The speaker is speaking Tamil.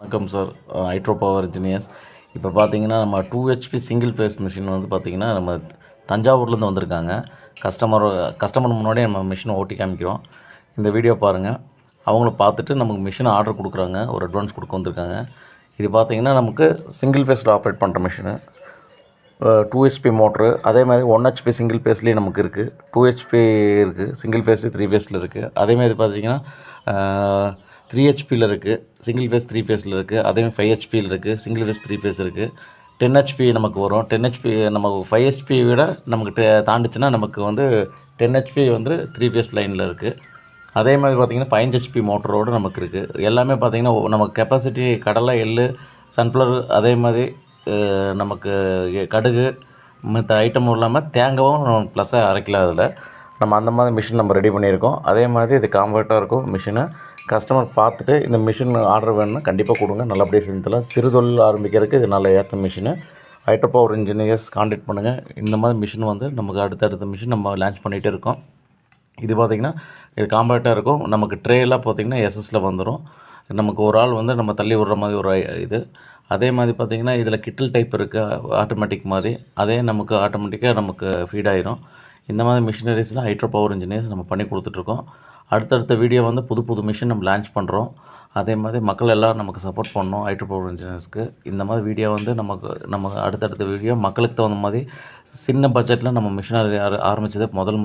வணக்கம் சார். Hydro power engineers. இப்போ பார்த்தீங்கன்னா நம்ம 2 ஹெச்பி சிங்கிள் ஃபேஸ் மிஷின் வந்து பார்த்திங்கன்னா நம்ம தஞ்சாவூர்லேருந்து வந்திருக்காங்க. கஸ்டமர் முன்னாடியே நம்ம மிஷினை ஓட்டி காமிக்கிறோம். இந்த வீடியோ பாருங்கள். அவங்கள பார்த்துட்டு நமக்கு மிஷினை ஆர்டர் கொடுக்குறாங்க. ஒரு அட்வான்ஸ் கொடுக்க வந்திருக்காங்க. இது பார்த்திங்கன்னா நமக்கு சிங்கிள் ஃபேஸில் ஆப்ரேட் பண்ணுற மிஷினு. 2 ஹெச்பி மோட்ரு, அதே மாதிரி 1 ஹெச்பி சிங்கிள் ஃபேஸ்லேயே நமக்கு இருக்குது. 2 ஹெச்பி இருக்குது, சிங்கிள் ஃபேஸு 3 ஃபேஸில் இருக்குது. அதேமாதிரி பார்த்திங்கன்னா 3 ஹெச்பியில் இருக்குது, சிங்கிள் ஃபேஸ் 3 ஃபேஸில் இருக்குது. அதேமாதிரி 5 ஹெச்பியில் இருக்குது, சிங்கிள் ஃபேஸ் 3 ஃபேஸ் இருக்குது. 10 ஹெச்பி நமக்கு வரும். 10 ஹெச்பி நமக்கு 5 ஹெச்பி விட நமக்கு தாண்டிச்சுன்னா நமக்கு வந்து 10 ஹெச்பி வந்து 3 ஃபேஸ் லைனில் இருக்குது. அதே மாதிரி பார்த்திங்கன்னா 15 ஹெச்பி மோட்டரோடு நமக்கு இருக்குது. எல்லாமே பார்த்திங்கன்னா நமக்கு கெப்பாசிட்டி கடலை, எள்ளு, சன்ஃப்ளவர், அதே மாதிரி நமக்கு கடுகு மற்ற ஐட்டமும் இல்லாமல் தேங்காவும் ப்ளஸ்ஸாக அரைக்கலாம். அதில் நம்ம அந்த மாதிரி மிஷின் நம்ம ரெடி பண்ணியிருக்கோம். அதே மாதிரி இது காம்பேக்டாக இருக்கும் மிஷினு. கஸ்டமர் பார்த்துட்டு இந்த மிஷின் ஆர்டர் வேணும்னா கண்டிப்பாக கொடுங்க, நல்லபடியாக செஞ்சு தரலாம். சிறு தொழில் ஆரம்பிக்கிறதுக்கு இது நல்ல ஏற்ற machine. Hydro power engineers contact பண்ணுங்கள். இந்த மாதிரி மிஷின் வந்து நமக்கு அடுத்தடுத்த மிஷின் நம்ம லான்ச் பண்ணிகிட்டே இருக்கோம். இது பார்த்திங்கன்னா இது காம்பேக்டாக இருக்கும். நமக்கு ட்ரேலாம் பார்த்திங்கன்னா எஸ்எஸில் வந்துடும். நமக்கு ஒரு ஆள் வந்து நம்ம தள்ளி விடுற மாதிரி ஒரு இது. அதே மாதிரி பார்த்திங்கன்னா இதில் கிட்டில் டைப் இருக்குது, ஆட்டோமேட்டிக் மாதிரி. அதே நமக்கு ஆட்டோமேட்டிக்காக நமக்கு ஃபீட் ஆகிரும். இந்த மாதிரி மிஷினரிஸ்லாம் ஹைட்ரோ பவர் இன்ஜினியர்ஸ் நம்ம பண்ணி கொடுத்துட்ருக்கோம். அடுத்தடுத்த வீடியோ வந்து புது புது மிஷின் நம்ம லான்ச் பண்ணுறோம். அதே மாதிரி மக்கள் எல்லாம் நமக்கு சப்போர்ட் பண்ணணும் ஹைட்ரோ பவர் இன்ஜினியர்ஸ்க்கு. இந்த மாதிரி வீடியோ வந்து நம்ம அடுத்தடுத்த வீடியோ மக்களுக்கு தகுந்த மாதிரி சின்ன பட்ஜெட்டில் நம்ம மிஷினரி ஆரம்பித்தது முதல்